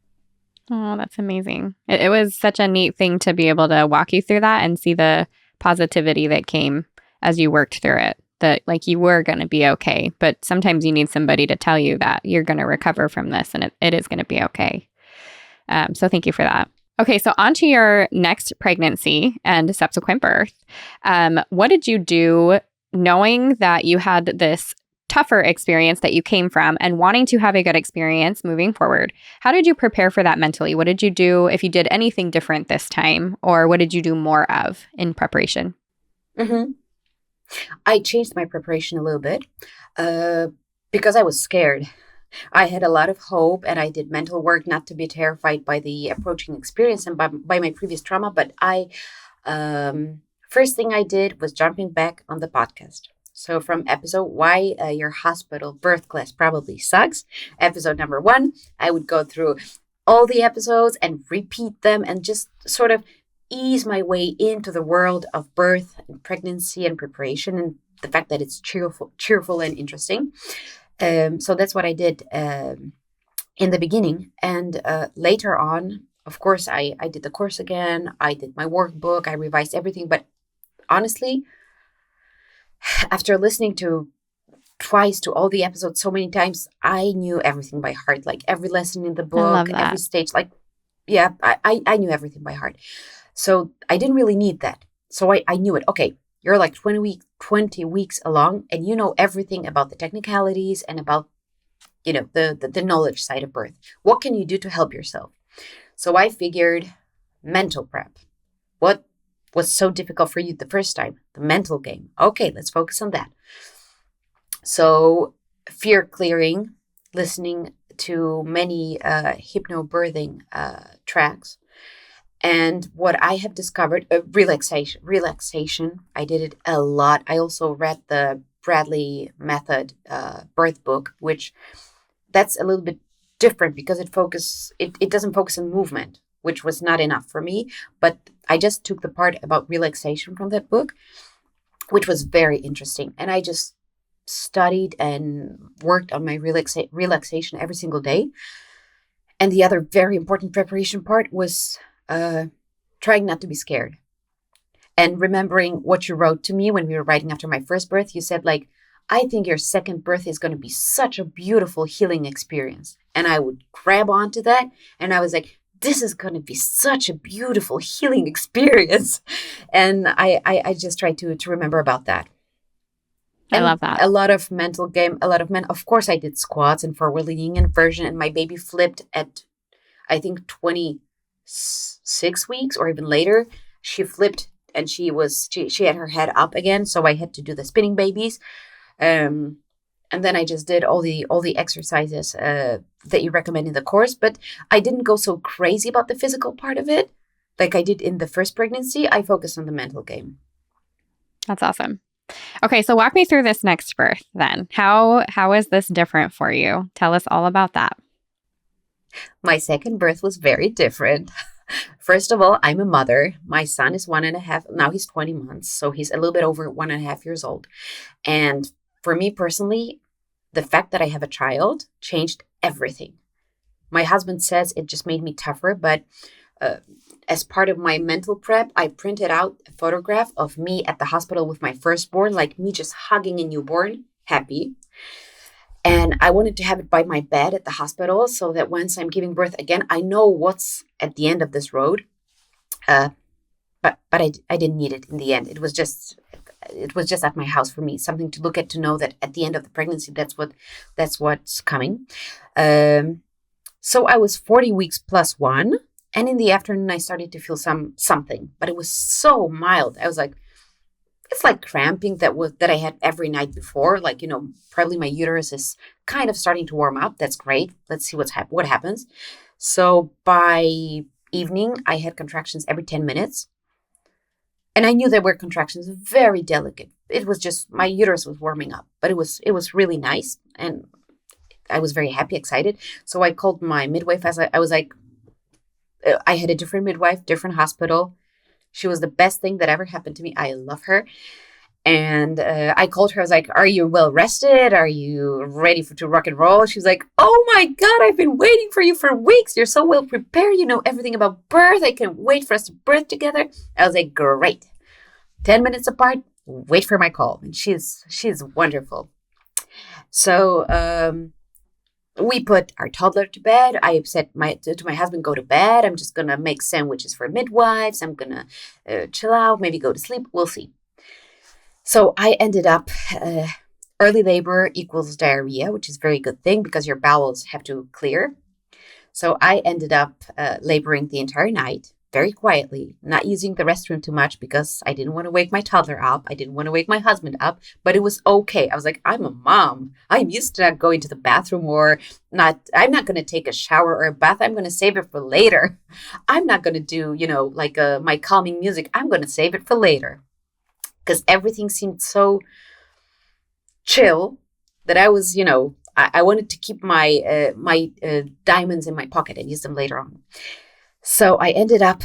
Oh, that's amazing. It was such a neat thing to be able to walk you through that and see the positivity that came as you worked through it. That like you were going to be okay, but sometimes you need somebody to tell you that you're going to recover from this and it is going to be okay. So thank you for that. Okay, so on to your next pregnancy and subsequent birth. What did you do knowing that you had this tougher experience that you came from and wanting to have a good experience moving forward? How did you prepare for that mentally? What did you do, if you did anything different this time, or what did you do more of in preparation? Mm-hmm. I changed my preparation a little bit because I was scared. I had a lot of hope and I did mental work not to be terrified by the approaching experience and by my previous trauma. But first thing I did was jumping back on the podcast. So from episode why your hospital birth class probably sucks, episode number 1, I would go through all the episodes and repeat them and just sort of ease my way into the world of birth and pregnancy and preparation and the fact that it's cheerful and interesting. So that's what I did in the beginning. And later on, of course, I did the course again. I did my workbook. I revised everything. But honestly, after listening to twice to all the episodes so many times, I knew everything by heart, like every lesson in the book, every stage, like, yeah, I knew everything by heart. So I didn't really need that. So I knew it. Okay, you're like 20 weeks along and you know everything about the technicalities and about, the knowledge side of birth. What can you do to help yourself? So I figured mental prep. What was so difficult for you the first time? The mental game. Okay, let's focus on that. So fear clearing, listening to many hypnobirthing tracks. And what I have discovered, relaxation. I did it a lot. I also read the Bradley Method birth book, which that's a little bit different because it doesn't focus on movement, which was not enough for me. But I just took the part about relaxation from that book, which was very interesting. And I just studied and worked on my relaxation every single day. And the other very important preparation part was trying not to be scared. And remembering what you wrote to me when we were writing after my first birth, you said, like, I think your second birth is going to be such a beautiful healing experience. And I would grab onto that. And I was like, this is going to be such a beautiful healing experience. And I just tried to remember about that. I love that. A lot of mental game, of course I did squats and forward yin inversion, and my baby flipped at, I think, 26 weeks or even later. She flipped and she had her head up again. So I had to do the spinning babies. And then I just did all the exercises that you recommend in the course, but I didn't go so crazy about the physical part of it like I did in the first pregnancy. I focused on the mental game. That's awesome. Okay, so walk me through this next birth then. How is this different for you? Tell us all about that. My second birth was very different. First of all, I'm a mother. My son is 1.5. Now he's 20 months. So he's a little bit over 1.5 years old. And for me personally, the fact that I have a child changed everything. My husband says it just made me tougher, but as part of my mental prep, I printed out a photograph of me at the hospital with my firstborn, like me just hugging a newborn, happy. And I wanted to have it by my bed at the hospital so that once I'm giving birth again, I know what's at the end of this road. But I didn't need it in the end. It was just at my house for me, something to look at, to know that at the end of the pregnancy, that's what's coming. So I was 40 weeks plus 1. And in the afternoon, I started to feel something, but it was so mild. I was like, it's like cramping that I had every night before. Like, probably my uterus is kind of starting to warm up. That's great. Let's see what happens. So by evening, I had contractions every 10 minutes. And I knew there were contractions, very delicate. It was just, my uterus was warming up, but it was really nice. And I was very happy, excited. So I called my midwife. I was like, I had a different midwife, different hospital. She was the best thing that ever happened to me. I love her. And I called her. I was like, are you well rested? Are you ready to rock and roll? She was like, oh my God, I've been waiting for you for weeks. You're so well prepared. You know everything about birth. I can't wait for us to birth together. I was like, great. 10 minutes apart, wait for my call. And she's wonderful. So we put our toddler to bed. I said to my husband, go to bed. I'm just going to make sandwiches for midwives. I'm going to chill out, maybe go to sleep. We'll see. So I ended up, early labor equals diarrhea, which is a very good thing because your bowels have to clear. So I ended up laboring the entire night, very quietly, not using the restroom too much because I didn't want to wake my toddler up. I didn't want to wake my husband up, but it was okay. I was like, I'm a mom. I'm used to not going to the bathroom I'm not going to take a shower or a bath. I'm going to save it for later. I'm not going to do, my calming music. I'm going to save it for later because everything seemed so chill that I was, I wanted to keep my diamonds in my pocket and use them later on. So I ended up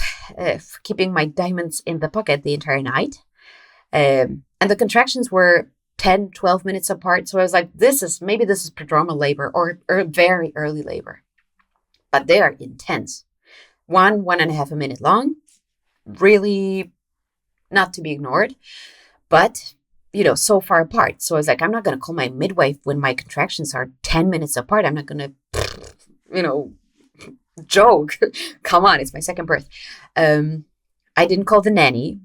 keeping my diamonds in the pocket the entire night. And the contractions were 10, 12 minutes apart. So I was like, maybe this is prodromal labor or very early labor. But they are intense. 1.5 minute long, really not to be ignored. But, so far apart. So I was like, I'm not going to call my midwife when my contractions are 10 minutes apart. I'm not going to, joke. Come on, it's my second birth. I didn't call the nanny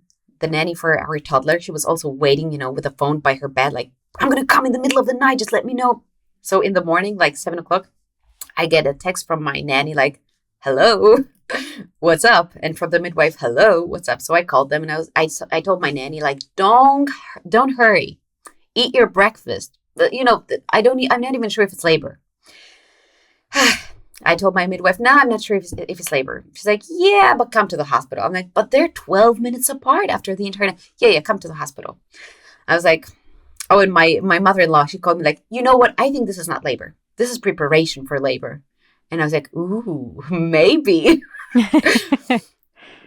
for our toddler. She was also waiting, with a phone by her bed, like, I'm going to come in the middle of the night. Just let me know. So in the morning, like 7 o'clock, I get a text from my nanny, like, hello, what's up? And from the midwife, hello, what's up? So I called them and I told my nanny, like, don't hurry. Eat your breakfast. I'm not even sure if it's labor. I told my midwife, no, I'm not sure if it's labor. She's like, yeah, but come to the hospital. I'm like, but they're 12 minutes apart after the entire night. Yeah, come to the hospital. I was like, oh, and my mother-in-law, she called me like, you know what? I think this is not labor. This is preparation for labor. And I was like, ooh, maybe.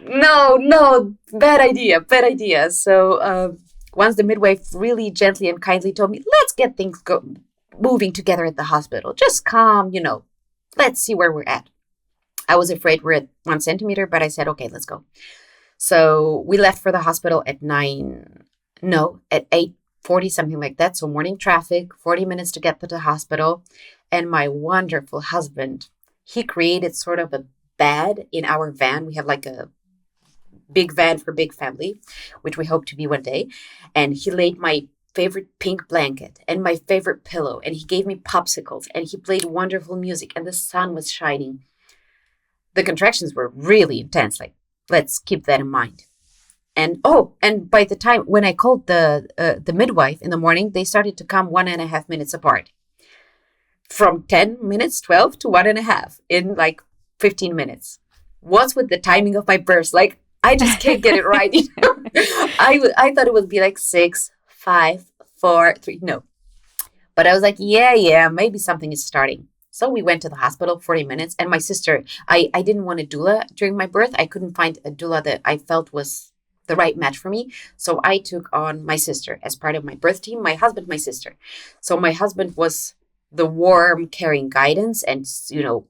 No, bad idea. So once the midwife really gently and kindly told me, let's get things moving together at the hospital. Just calm, let's see where we're at. I was afraid we're at 1 centimeter, but I said, okay, let's go. So we left for the hospital at 8:40, something like that. So morning traffic, 40 minutes to get to the hospital. And my wonderful husband, he created sort of a bed in our van. We have like a big van for big family, which we hope to be one day. And he laid my favorite pink blanket and my favorite pillow, and he gave me popsicles, and he played wonderful music, and the sun was shining. The contractions were really intense. Like, let's keep that in mind. And by the time when I called the midwife in the morning, they started to come 1.5 minutes apart. From 10 minutes, 12 to 1.5 in like 15 minutes. What's with the timing of my births? Like, I just can't get it right. I thought it would be like 6, 5, 4, 3. No. But I was like, yeah, maybe something is starting. So we went to the hospital, 40 minutes. And my sister, I didn't want a doula during my birth. I couldn't find a doula that I felt was the right match for me. So I took on my sister as part of my birth team, my husband, my sister. So my husband was the warm, caring guidance and,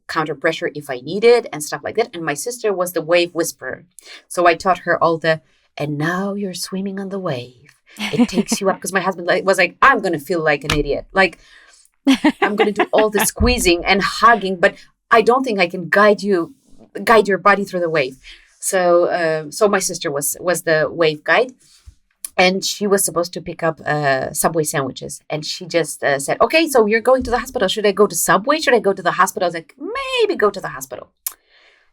counter pressure if I needed and stuff like that. And my sister was the wave whisperer. So I taught her all and now you're swimming on the wave. It takes you up, because my husband was like, I'm going to feel like an idiot. Like, I'm going to do all the squeezing and hugging, but I don't think I can guide your body through the wave. So my sister was the wave guide, and she was supposed to pick up Subway sandwiches. And she just said, okay, so you're going to the hospital. Should I go to Subway? Should I go to the hospital? I was like, maybe go to the hospital.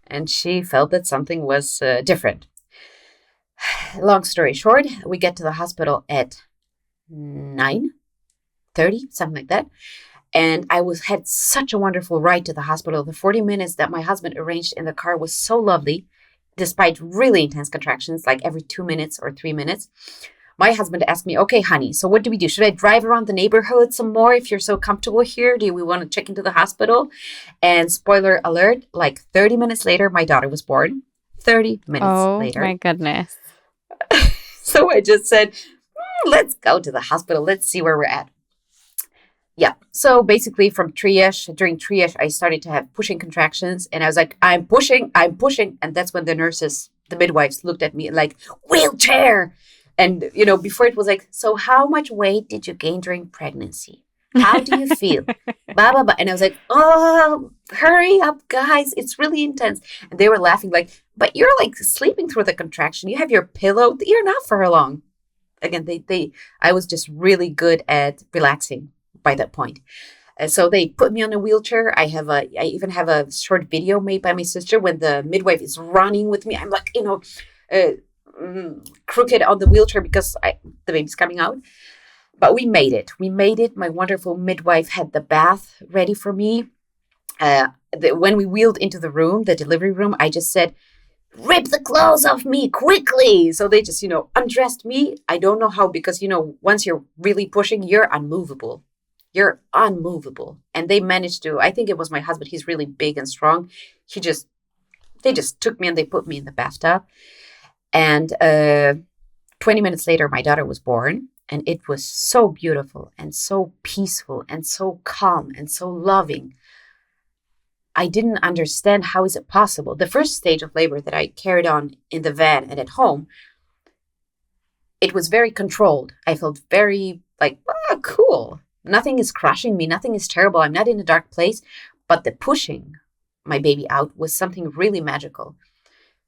And she felt that something was different. Long story short, we get to the hospital at 9:30, something like that. And I had such a wonderful ride to the hospital. The 40 minutes that my husband arranged in the car was so lovely, despite really intense contractions, like every 2 minutes or 3 minutes. My husband asked me, okay, honey, so what do we do? Should I drive around the neighborhood some more if you're so comfortable here? Do we want to check into the hospital? And spoiler alert, like 30 minutes later, my daughter was born. 30 minutes later. Oh, my goodness. So I just said, let's go to the hospital. Let's see where we're at. Yeah. So basically during triage, I started to have pushing contractions, and I was like, I'm pushing. And that's when the midwives looked at me like, wheelchair. And, before it was like, so how much weight did you gain during pregnancy? How do you feel? Blah, blah, blah. And I was like, oh, hurry up, guys. It's really intense. And they were laughing like, but you're like sleeping through the contraction. You have your pillow. You're not for long. Again, I was just really good at relaxing by that point. So they put me on a wheelchair. I even have a short video made by my sister when the midwife is running with me. I'm like, crooked on the wheelchair because the baby's coming out. But we made it. My wonderful midwife had the bath ready for me. When we wheeled into the delivery room, I just said, rip the clothes off me quickly. So they just, undressed me. I don't know how, because, once you're really pushing, you're unmovable. You're unmovable. And they managed to, I think it was my husband. He's really big and strong. They just took me and they put me in the bathtub. And 20 minutes later, my daughter was born. And it was so beautiful and so peaceful and so calm and so loving. I didn't understand, how is it possible? The first stage of labor that I carried on in the van and at home, it was very controlled. I felt very like, cool. Nothing is crushing me. Nothing is terrible. I'm not in a dark place. But the pushing my baby out was something really magical.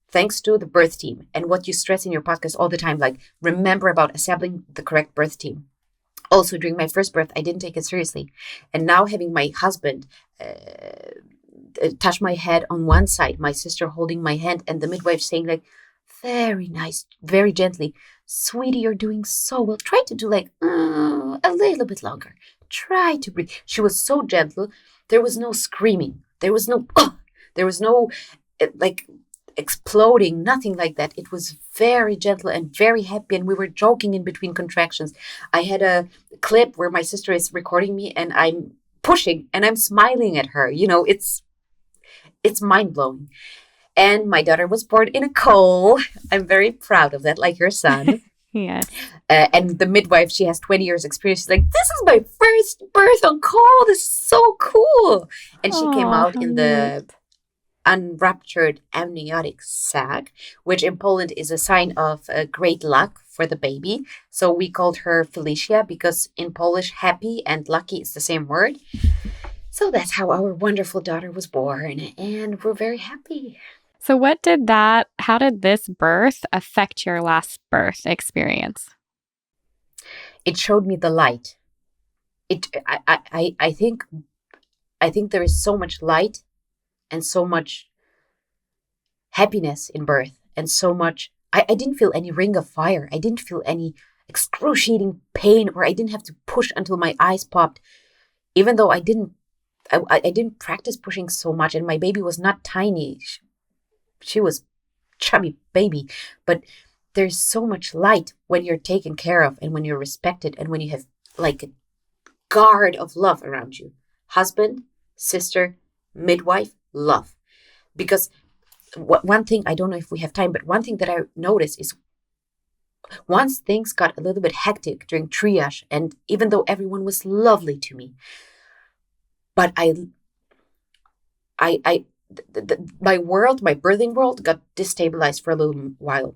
Thanks to the birth team and what you stress in your podcast all the time, like remember about assembling the correct birth team. Also, during my first birth, I didn't take it seriously. And now having my husband touch my head on one side, my sister holding my hand, and the midwife saying like, very nice, very gently, sweetie, you're doing so well. Try to do like a little bit longer. Try to breathe. She was so gentle. There was no screaming. There was no like exploding, nothing like that. It was very gentle and very happy, and we were joking in between contractions. I had a clip where my sister is recording me and I'm pushing and I'm smiling at her. It's mind-blowing. And my daughter was born in a coal. I'm very proud of that, like your son. Yes. And the midwife, she has 20 years experience. She's like, this is my first birth on coal. This is so cool. And she came out in the unruptured amniotic sac, which in Poland is a sign of great luck for the baby. So we called her Felicia because in Polish, happy and lucky is the same word. So that's how our wonderful daughter was born, and we're very happy. So how did this birth affect your last birth experience? It showed me the light. I think there is so much light and so much happiness in birth, and so much, I didn't feel any ring of fire. I didn't feel any excruciating pain, or I didn't have to push until my eyes popped, even though I didn't practice pushing so much, and my baby was not tiny. She was chubby baby, but there's so much light when you're taken care of and when you're respected and when you have like a guard of love around you. Husband, sister, midwife, love. Because one thing, I don't know if we have time, but one thing that I noticed is once things got a little bit hectic during triage, and even though everyone was lovely to me, but my birthing world got destabilized for a little while.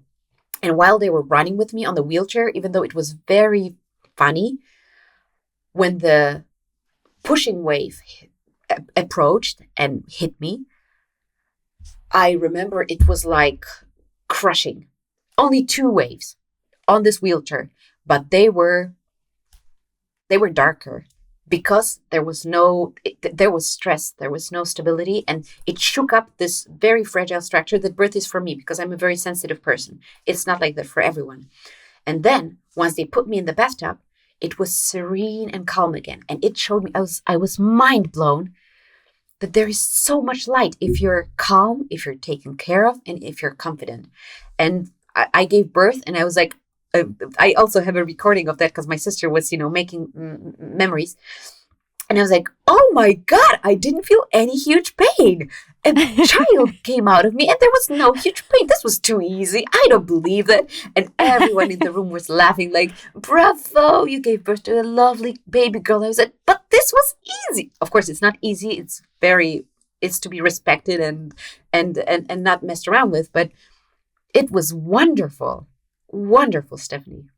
And while they were running with me on the wheelchair, even though it was very funny, when the pushing wave approached and hit me, I remember it was like crushing. Only 2 waves on this wheelchair, but they were darker. Because there was stress, there was no stability, and it shook up this very fragile structure that birth is for me, because I'm a very sensitive person. It's not like that for everyone. And then once they put me in the bathtub, it was serene and calm again. And it showed me, I was mind blown that there is so much light if you're calm, if you're taken care of, and if you're confident. And I gave birth, and I was like, I also have a recording of that because my sister was, making memories. And I was like, oh my God, I didn't feel any huge pain. A child came out of me and there was no huge pain. This was too easy. I don't believe that. And everyone in the room was laughing like, bravo, you gave birth to a lovely baby girl. I was like, but this was easy. Of course, it's not easy. It's to be respected and not messed around with. But it was wonderful. Wonderful, Stephanie.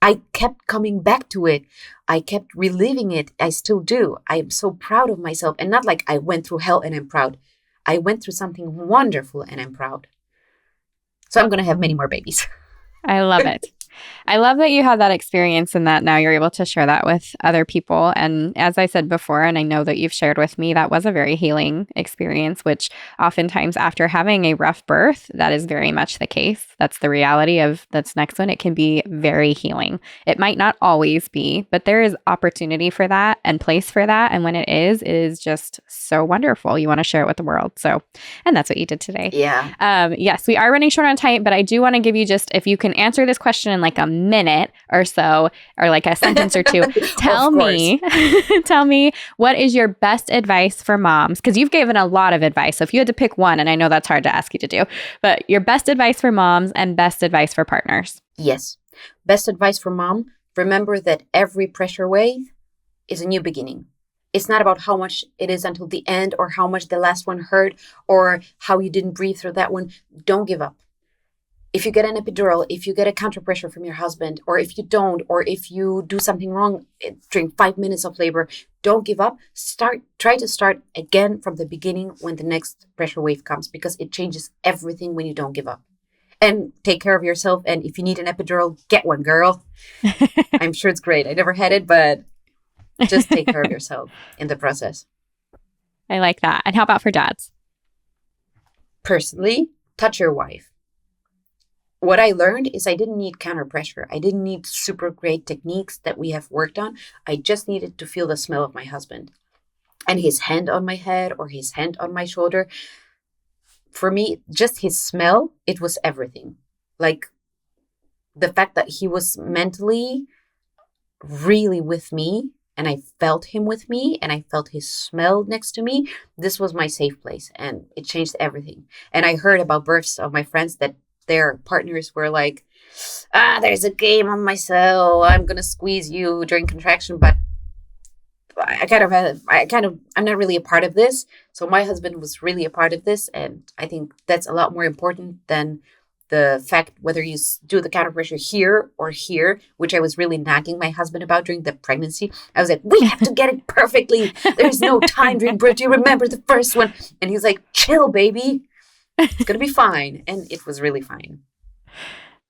I kept coming back to it. I kept reliving it. I still do. I am so proud of myself. And not like I went through hell and I'm proud. I went through something wonderful and I'm proud. So I'm going to have many more babies. I love it. I love that you had that experience and that now you're able to share that with other people. And as I said before, and I know that you've shared with me, that was a very healing experience, which oftentimes after having a rough birth, that is very much the case. That's the reality of that's next one. It can be very healing. It might not always be, but there is opportunity for that and place for that. And when it is just so wonderful. You want to share it with the world. So, and that's what you did today. Yeah. Yes, we are running short on time, but I do want to give you just, if you can answer this question in like a minute or so, or like a sentence or two, tell me, tell me what is your best advice for moms? Because you've given a lot of advice. So if you had to pick one, and I know that's hard to ask you to do, but your best advice for moms and best advice for partners. Yes. Best advice for mom. Remember that every pressure wave is a new beginning. It's not about how much it is until the end or how much the last one hurt or how you didn't breathe through that one. Don't give up. If you get an epidural, if you get a counter pressure from your husband, or if you don't, or if you do something wrong during 5 minutes of labor, don't give up. Try to start again from the beginning when the next pressure wave comes, because it changes everything when you don't give up. And take care of yourself. And if you need an epidural, get one, girl. I'm sure it's great. I never had it, but just take care of yourself in the process. I like that. And how about for dads? Personally, touch your wife. What I learned is I didn't need counter pressure. I didn't need super great techniques that we have worked on. I just needed to feel the smell of my husband and his hand on my head or his hand on my shoulder. For me, just his smell, it was everything. Like the fact that he was mentally really with me, and I felt him with me, and I felt his smell next to me. This was my safe place, and it changed everything. And I heard about births of my friends that their partners were like, there's a game on my cell. I'm going to squeeze you during contraction, but I'm not really a part of this. So my husband was really a part of this. And I think that's a lot more important than the fact whether you do the counter pressure here or here, which I was really nagging my husband about during the pregnancy. I was like, we have to get it perfectly. There's no time during birth. Do you remember the first one? And he's like, chill, baby. It's going to be fine. And it was really fine.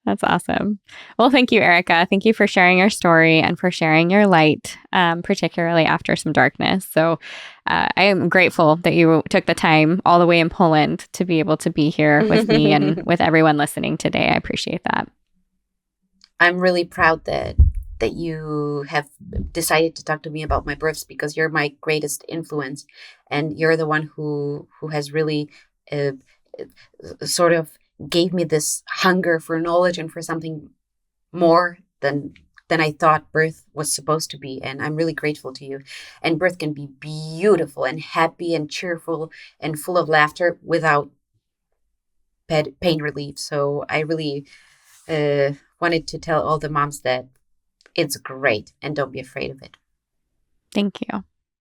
That's awesome. Well, thank you, Erika. Thank you for sharing your story and for sharing your light, particularly after some darkness. So I am grateful that you took the time all the way in Poland to be able to be here with me and with everyone listening today. I appreciate that. I'm really proud that you have decided to talk to me about my births, because you're my greatest influence. And you're the one who has really sort of gave me this hunger for knowledge and for something more than I thought birth was supposed to be. And I'm really grateful to you. And birth can be beautiful and happy and cheerful and full of laughter without pain relief. So I really wanted to tell all the moms that it's great and don't be afraid of it. Thank you.